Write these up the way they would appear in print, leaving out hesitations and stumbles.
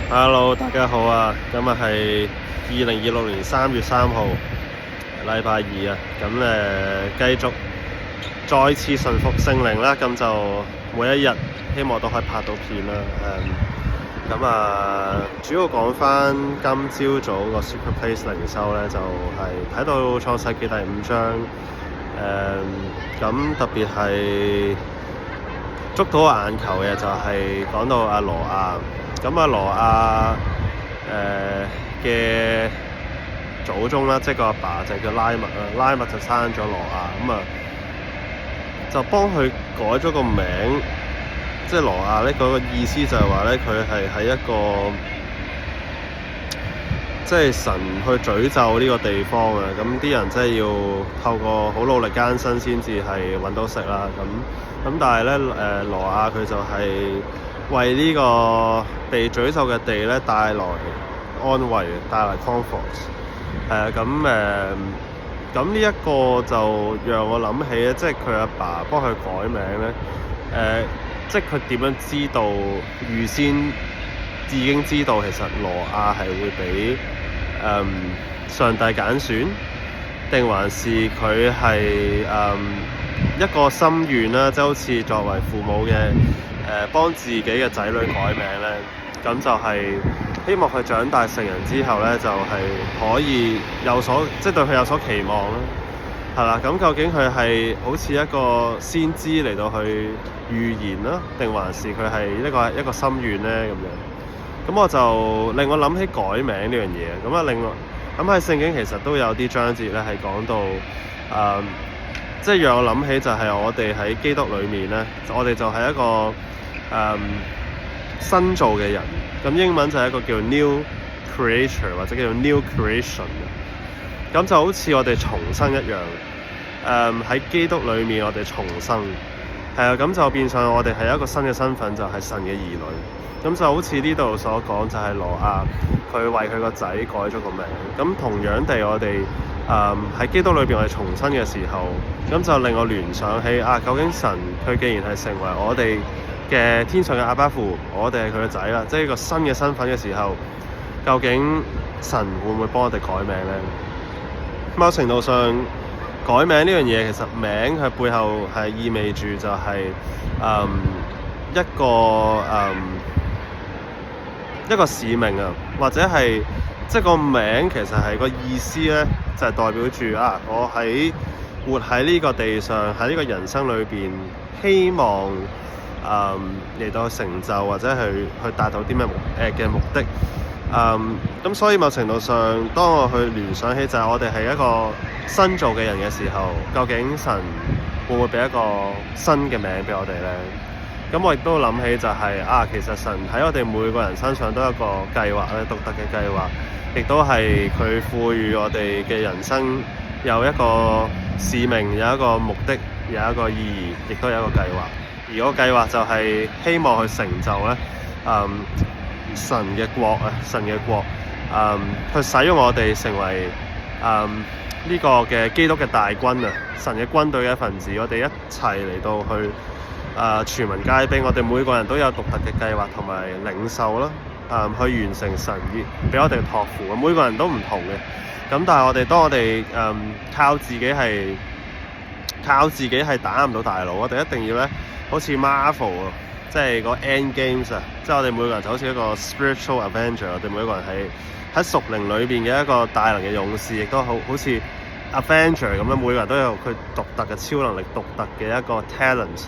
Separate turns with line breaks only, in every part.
Hello，大家好啊！今日係2026年3月3號，禮拜二啊。咁繼續再次順服聖靈啦。咁就每一日希望都可以拍到片啦。主要講翻今朝早個 Secret Place 靈修咧，就係睇到創世記第5章。咁特別係捉到我眼球嘅就係講到阿羅亞。咁羅亞嘅祖宗啦，即係個阿爸就叫拉麥啦，拉麥就生咗羅亞，就幫佢改咗個名，即係羅亞咧，嗰個意思就係話咧，佢係喺一個即係神去詛咒呢個地方啊。咁啲人真係要透過好努力艱辛先至係揾到食啦。咁但係咧羅亞佢就係為呢個被詛咒嘅地咧帶來安慰，帶來 comfort。咁呢一個就讓我諗起咧，即係佢阿爸幫佢改名咧。即係佢點樣知道預先已經知道其實羅亞係會俾上帝揀選，定還是佢係一個心願啦？即係好似作為父母嘅幫自己嘅仔女改名咧，咁就係希望佢長大成人之後咧，就係可以有所即係對佢有所期望啦，係啦。咁究竟佢係好似一個先知嚟到去預言啦，定還是佢係一個心願咧咁樣？咁我就令我諗起改名呢樣嘢。咁喺聖經其實都有啲章節咧係講到即係讓我諗起就係我哋喺基督裏面咧，我哋就係一個新造嘅人。咁英文就係一個叫 new creature 或者叫做 new creation。咁就好似我哋重生一樣，喺基督裏面我哋重生，咁就變相我哋係一個新嘅身份，就係神嘅兒女。咁就好似呢度所講，就係羅亞佢為佢個仔改咗個名。咁同樣地，我哋喺基督裏邊我哋重生嘅時候，咁就令我聯想起究竟神佢既然係成為我哋嘅天上嘅阿爸父，我哋係佢嘅仔啦，即係一個新嘅身份嘅時候，究竟神會唔會幫我哋改名呢？某程度上，改名呢樣嘢其實名佢背後係意味住就係一個使命啊，或者係即係個名其實係個意思咧，就係代表住我活喺呢個地上，喺呢個人生裏邊，希望嚟到成就或者去達到啲咩嘅目的。咁所以某程度上，當我去聯想起就係我哋係一個新造嘅人嘅時候，究竟神會唔會俾一個新嘅名俾我哋呢？咁我亦都諗起就係其實神喺我哋每個人身上都有一個計劃咧，獨特嘅計劃，亦都係佢賦予我哋嘅人生有一個使命，有一個目的，有一個意義，亦都有一個計劃。而個計劃就係希望去成就咧，神嘅國，去使用我哋成為呢個嘅基督嘅大軍啊，神嘅軍隊嘅一份子，我哋一齊嚟到去全民皆兵，我哋每個人都有獨特嘅計劃同埋領受啦，去完成神俾我哋嘅託付。每個人都唔同嘅，咁但係當我哋靠自己係打唔到大佬，我哋一定要咧，好似 Marvel 即係個 End Games 即係我哋每個人就好似一個 Spiritual Avenger， 我哋每個人喺屬靈裏邊嘅一個大能嘅勇士，亦都好似 Avenger 咁樣，每個人都有佢獨特嘅超能力，獨特嘅一個 talent，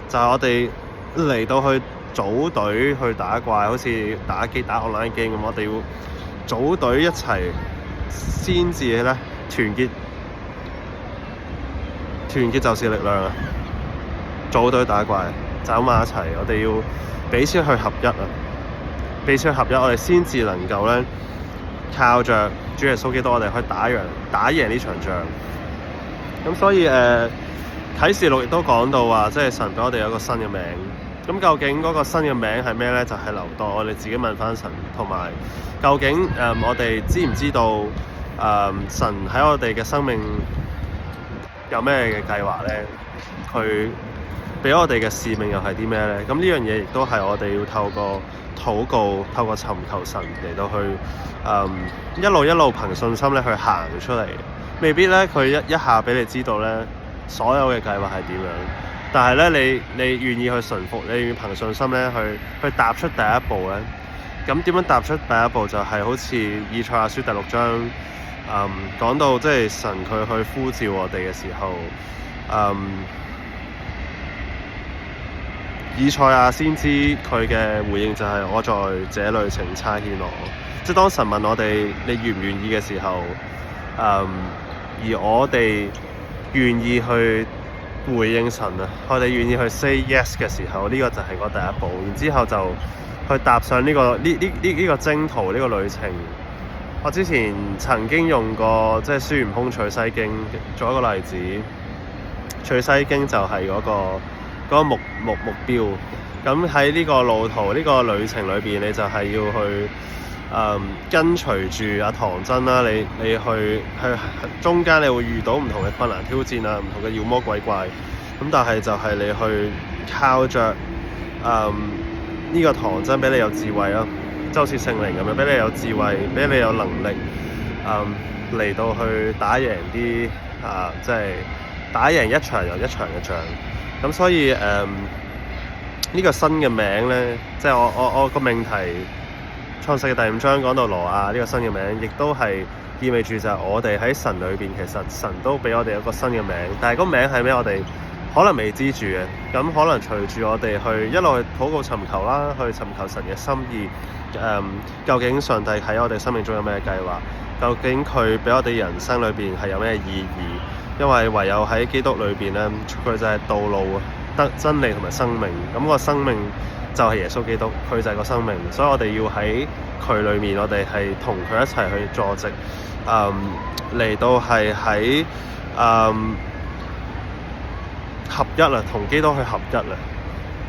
就係我哋嚟到去組隊去打怪，好似打 online game 咁，我哋要組隊一齊先至咧團結就是力量啊！組隊打怪，走埋一齊，我哋要彼此去合一啊！彼此去合一，我哋先至能夠咧靠着主耶穌基督，我哋去打贏呢場仗。咁所以啟示錄亦都講到話，即係神俾我哋有一個新嘅名。咁究竟嗰個新嘅名係咩咧？就係留待我哋自己問翻神，同埋究竟我哋知唔知道神喺我哋嘅生命有咩嘅計劃咧？佢俾我哋嘅使命又係啲咩咧？咁呢樣嘢亦都係我哋要透過禱告，透過尋求神嚟到去一路憑信心咧去行出嚟。未必咧佢一下俾你知道咧所有嘅計劃係點樣，但係咧你願意去順服，你願意憑信心咧去踏出第一步咧。咁點樣踏出第一步就係好似以賽亞書第6章講到，即係神佢去呼召我哋嘅時候，以賽亞先知佢嘅回應就係我在這裡請差遣我。即係當神問我哋你願唔願意嘅時候，而我哋願意去回應神啊，我哋願意去 say yes 嘅時候，呢個就係我第一步。然之後就去踏上呢個征途，呢個旅程。我之前曾經用過即係孫悟空取西經做一個例子，取西經就係嗰個目標。咁喺呢個路途呢個旅程裏邊，你就係要去跟隨住阿唐僧啦，你去中間你會遇到唔同嘅困難挑戰啊，唔同嘅妖魔鬼怪。咁但係就係你去靠着呢個唐僧俾你有智慧咯，就好似聖靈咁樣俾你有智慧，俾你有能力嚟到去打贏啲即係打贏一場又一場嘅仗。咁所以呢個新嘅名咧，即係我個命題創世嘅第5章講到挪亞呢個新嘅名，亦都係意味住就係我哋喺神裏邊，其實神都俾我哋一個新嘅名，但係個名係咩？我哋可能未知住嘅。咁可能隨住我哋去一路去禱告尋求啦，去尋求神嘅心意。究竟上帝喺我哋生命中有咩計劃？究竟佢俾我哋人生裏邊係有咩意義？因為唯有喺基督裏邊咧，佢就係道路、真理同埋生命。咁個生命就係耶穌基督，佢就係個生命。所以我哋要喺佢裏面，我哋係同佢一齊去坐席，嚟到係喺合一啦，同基督去合一啦。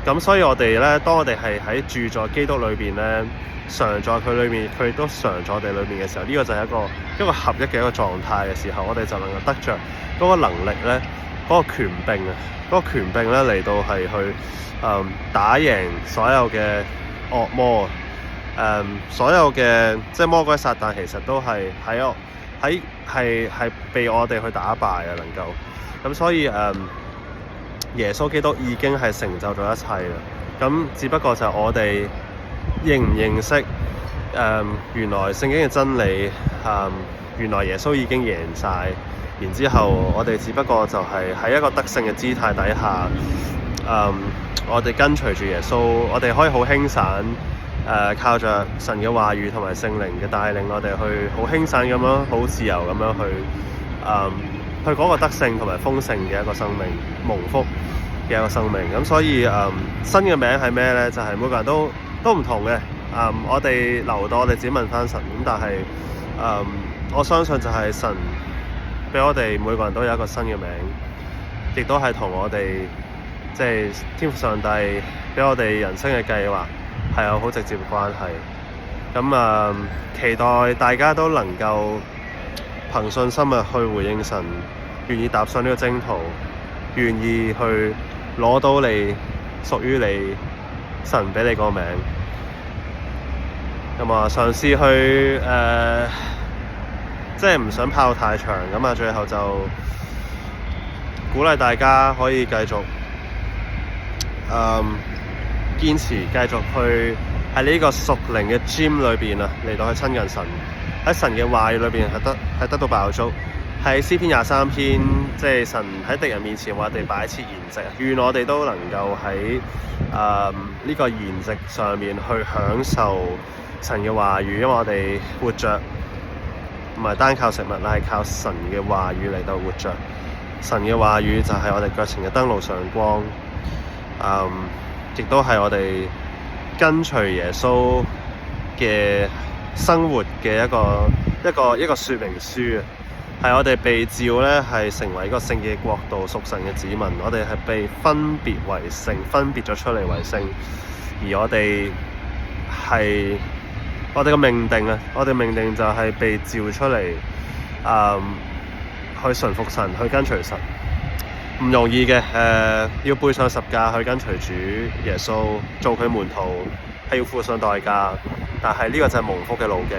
咁所以我哋咧，當我哋係喺住在基督裏邊咧，常在佢裏面，佢亦都常在我哋裏面嘅時候，呢個就係一個合一嘅一個狀態嘅時候，我哋就能夠得着嗰個能力咧，嗰個權柄啊，嗰個權柄咧嚟到係去打贏所有嘅惡魔所有嘅即係魔鬼撒旦，其實都係係被我哋去打敗啊，能夠咁。所以耶穌基督已經係成就咗一切啦。咁只不過就係我哋認唔認識原來聖經嘅真理，原來耶穌已經贏晒。然之後我哋只不過就係喺一個得勝嘅姿態底下，我哋跟隨住耶穌，我哋可以好輕散靠着神嘅話語同埋聖靈嘅帶領，我哋去好輕散咁樣，好自由咁樣去嗰個得勝同埋豐盛嘅一個生命，蒙福嘅一個生命。咁所以新嘅名係咩咧？就係每個人都唔同嘅。我哋留到我哋自己問翻神。咁但係我相信就係神俾我哋每個人都有一個新嘅名，亦都係同我哋即係天父上帝俾我哋人生嘅計劃係有好直接嘅關係。咁期待大家都能夠憑信心去回應神，願意踏上呢個征途，願意去攞到你屬於你神俾你個名。咁嘗試去即係唔想跑太長。咁最後就鼓勵大家可以繼續堅持，繼續去喺呢個屬靈嘅 gym 裏邊嚟到去親近神。喺神嘅話語裏邊係得到飽足。喺詩篇23篇，即係神喺敵人面前為我哋擺設筵席，願我哋都能夠喺呢個筵席上面去享受神嘅話語。因為我哋活着唔係單靠食物，乃係靠神嘅話語嚟到活着。神嘅話語就係我哋腳前嘅燈路上光，亦都係我哋跟隨耶穌嘅生活嘅一個說明書啊。係我哋被召咧，係成為一個聖潔嘅國度，屬神嘅子民。我哋係被分別為聖，分別咗出嚟為聖。而我哋係我哋嘅命定啊！我哋命定就係被召出嚟，去順服神，去跟隨神，唔容易嘅。要背上十架去跟隨主耶穌，做佢門徒，係要付上代價，但係呢個就係蒙福嘅路徑。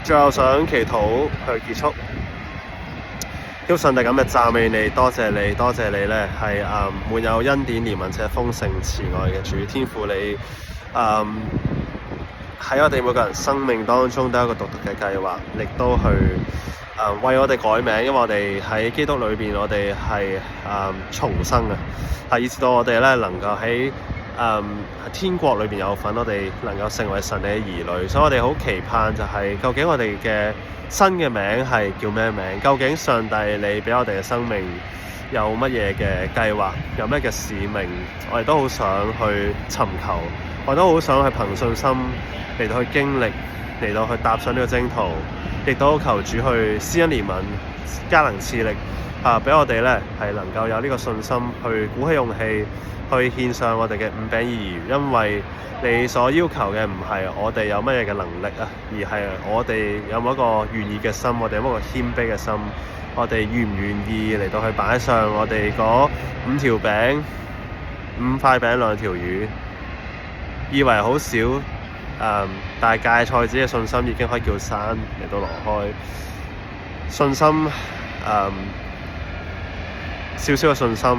最後想祈禱去結束。叫上帝咁嘅讚美你，多謝你，多謝你咧，係滿有恩典、憐憫且豐盛慈愛嘅主。天父你喺我哋每個人生命當中都有一個獨特嘅計劃，亦都去為我哋改名，因為我哋喺基督裏邊，我哋係重生嘅，以至到我哋咧能夠喺天國裏邊有份，我哋能夠成為神嘅兒女。所以我哋好期盼就係究竟我哋嘅新嘅名係叫咩名？究竟上帝你俾我哋嘅生命有乜嘢嘅計劃？有咩嘅使命？我哋都好想去尋求，我都好想去憑信心嚟到去經歷，嚟到去踏上呢個征途，亦都求主去施恩憐憫、加能賜力俾我哋咧係能夠有呢個信心去鼓起勇氣去獻上我哋嘅五餅二魚，因為你所要求嘅唔係我哋有乜嘢嘅能力啊，而係我哋有冇一個願意嘅心，我哋有冇一個謙卑嘅心，我哋願唔願意嚟到去擺上我哋嗰5條餅、5塊餅2條魚，以為好少，但係芥菜子嘅信心已經可以叫山嚟到挪開，信心少少嘅信心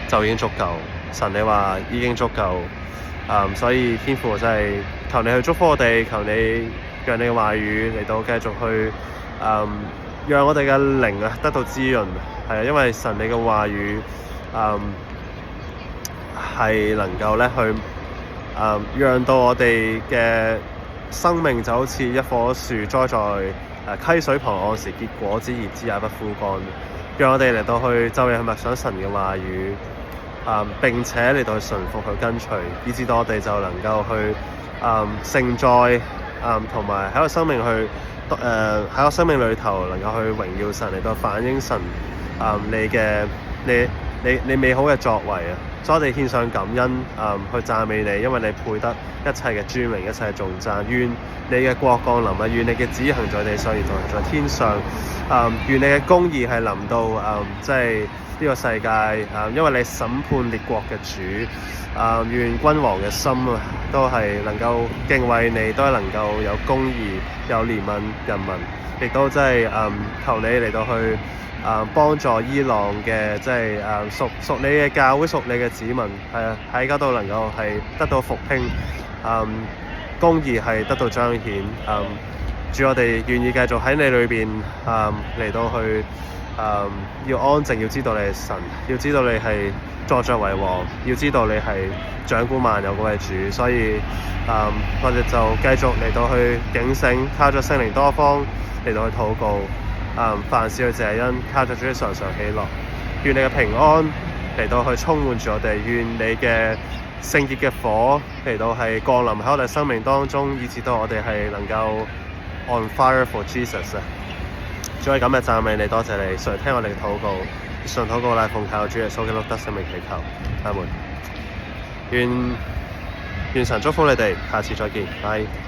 就已經足夠。神你話已經足夠，所以天父真係求你去祝福我哋，求你讓你嘅話語嚟到繼續去讓我哋嘅靈得到滋潤，係啊，因為神你嘅話語係能夠咧去讓到我哋嘅生命就好似一棵樹栽在溪水旁，按時結果子，葉子也不枯乾，讓我哋嚟到去晝夜去默想神嘅話語。並且嚟到去順服去跟隨，以至到我哋就能夠去承載同埋喺個生命去喺個生命裏頭能夠去榮耀神，嚟到反映神你美好嘅作為啊！所以我哋獻上感恩去讚美你，因為你配得一切嘅尊榮、一切嘅頌讚。願你嘅國降臨啊！願你嘅旨意行在地上，如同行在天上。願你嘅公義係臨到即係呢個世界，因為你審判列國嘅主，願君王嘅心都係能夠敬畏你，都係能夠有公義、有憐憫人民，亦都即係求你嚟到去幫助伊朗嘅即係屬你嘅教會、屬你嘅子民，喺嗰度能夠係得到復興，公義係得到彰顯。主，我哋願意繼續喺你裏邊嚟到去。要安靜，要知道你係神，要知道你係坐著為王，要知道你係掌管萬有嗰位主。所以我哋就繼續嚟到去警醒，靠着聖靈多方嚟到去禱告，凡事去謝恩，靠着主嘅常常喜樂。願你嘅平安嚟到去充滿住我哋，願你嘅聖潔嘅火嚟到係降臨喺我哋生命當中，以至到我哋係能夠 on fire for Jesus 啊！再咁嘅讚美你，多謝你，垂聽我哋嘅禱告，上禱告乃奉靠主耶穌基督得勝名祈求，阿門。願神祝福你哋，下次再見，拜。